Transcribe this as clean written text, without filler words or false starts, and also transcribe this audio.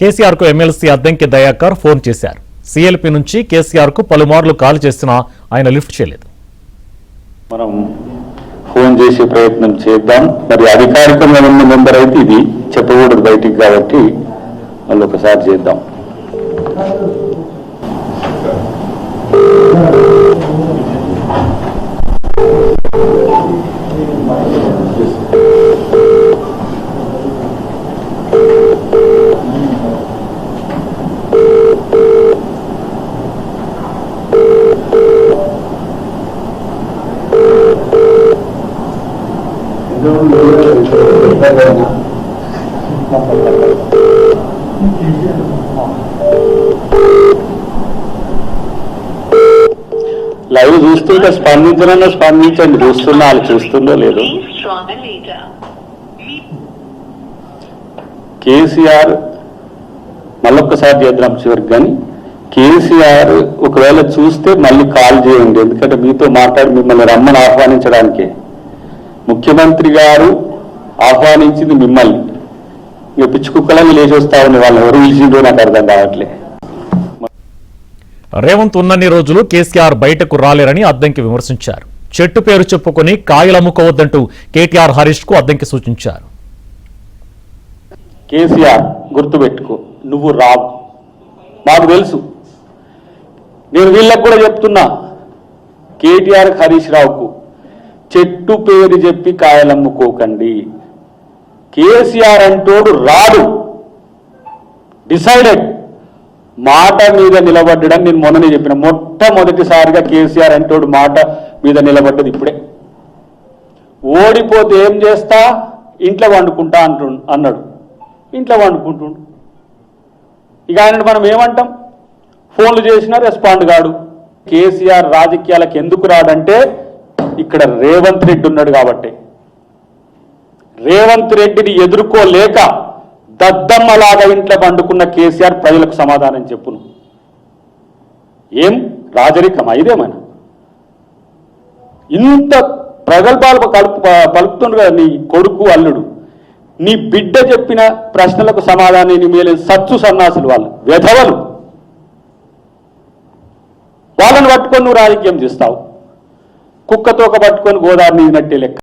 కేసీఆర్ కు MLC Addanki Dayakar phone చేశారు. CLP నుంచి కేసీఆర్ కు పలుమార్లు కాల్ చేసినా ఆయన లిఫ్ట్ చేయలేదు. మనం ఫోన్ చేసే ప్రయత్నం చేద్దాం. మరి అధికారికంగా ఉన్న మెంబర్ అయితే ఇది చెప్పకూడదు బయటికి, కాబట్టి మళ్ళీ ఒకసారి చేద్దాం. లైవ్ చూస్తుంటే స్పందించండి. చూస్తున్నా వాళ్ళు చూస్తుందో లేదు. కేసీఆర్ మళ్ళొక్కసారి చేద్దాం చివరికి, కానీ కేసీఆర్ ఒకవేళ చూస్తే మళ్ళీ కాల్ చేయండి. ఎందుకంటే మీతో మాట్లాడి మిమ్మల్ని రమ్మని ఆహ్వానించడానికే ముఖ్యమంత్రి గారు ఆహ్వానించింది మిమ్మల్ని. ఇక పిచ్చి కుక్కలని లేచి వస్తా ఉంది, వాళ్ళు ఎవరు పిలిచిందో నాకు అర్థం కావట్లే. రేవంత్ ఉన్నన్ని రోజులు కేసీఆర్ బయటకు రాలేరని అద్దంకి విమర్శించారు. చెట్టు పేరు చెప్పుకుని కాయలమ్ముకోవద్దంటూ కేటీఆర్ హరీష్ కు అద్దంకి సూచించారు. కేసీఆర్ గుర్తుపెట్టుకో, నువ్వు రావు, మాకు తెలుసు. నేను వీళ్ళకు కూడా చెప్తున్నా, కేటీఆర్ హరీష్ రావుకు చెట్టు పేరు చెప్పి కాయలమ్ముకోకండి. కేసీఆర్ అంటోడు రాడు, డిసైడెడ్. మాట మీద నిలబడ్డని నేను మొన్ననే చెప్పిన. మొట్టమొదటిసారిగా కేసీఆర్ అంటోడు మాట మీద నిలబడ్డది ఇప్పుడే. ఓడిపోతే ఏం చేస్తా, ఇంట్లో వండుకుంటా అన్నాడు. ఇంట్లో వండుకుంటుండు. ఇక ఆయన మనం ఏమంటాం, ఫోన్లు చేసినా రెస్పాండ్ కాడు. కేసీఆర్ రాజకీయాలకు ఎందుకు రాడంటే ఇక్కడ రేవంత్ రెడ్డి ఉన్నాడు కాబట్టి. రేవంత్ రెడ్డిని ఎదుర్కోలేక దద్దమ్మలాగా ఇంట్లో పండుకున్న కేసీఆర్ ప్రజలకు సమాధానం చెప్పును. ఏం రాజరికమా ఇదేమైనా? ఇంత ప్రగల్భాలు పలుకుతుండ్రు కదా నీ కొడుకు అల్లుడు. నీ బిడ్డ చెప్పిన ప్రశ్నలకు సమాధానం మేలే సచ్చు సన్నాసులు, వాళ్ళు వెధవలు. వాళ్ళని పట్టుకొని నువ్వు రాజకీయం చేస్తావు. కుక్కతోక పట్టుకొని గోదావరి నీదినట్టే లెక్క.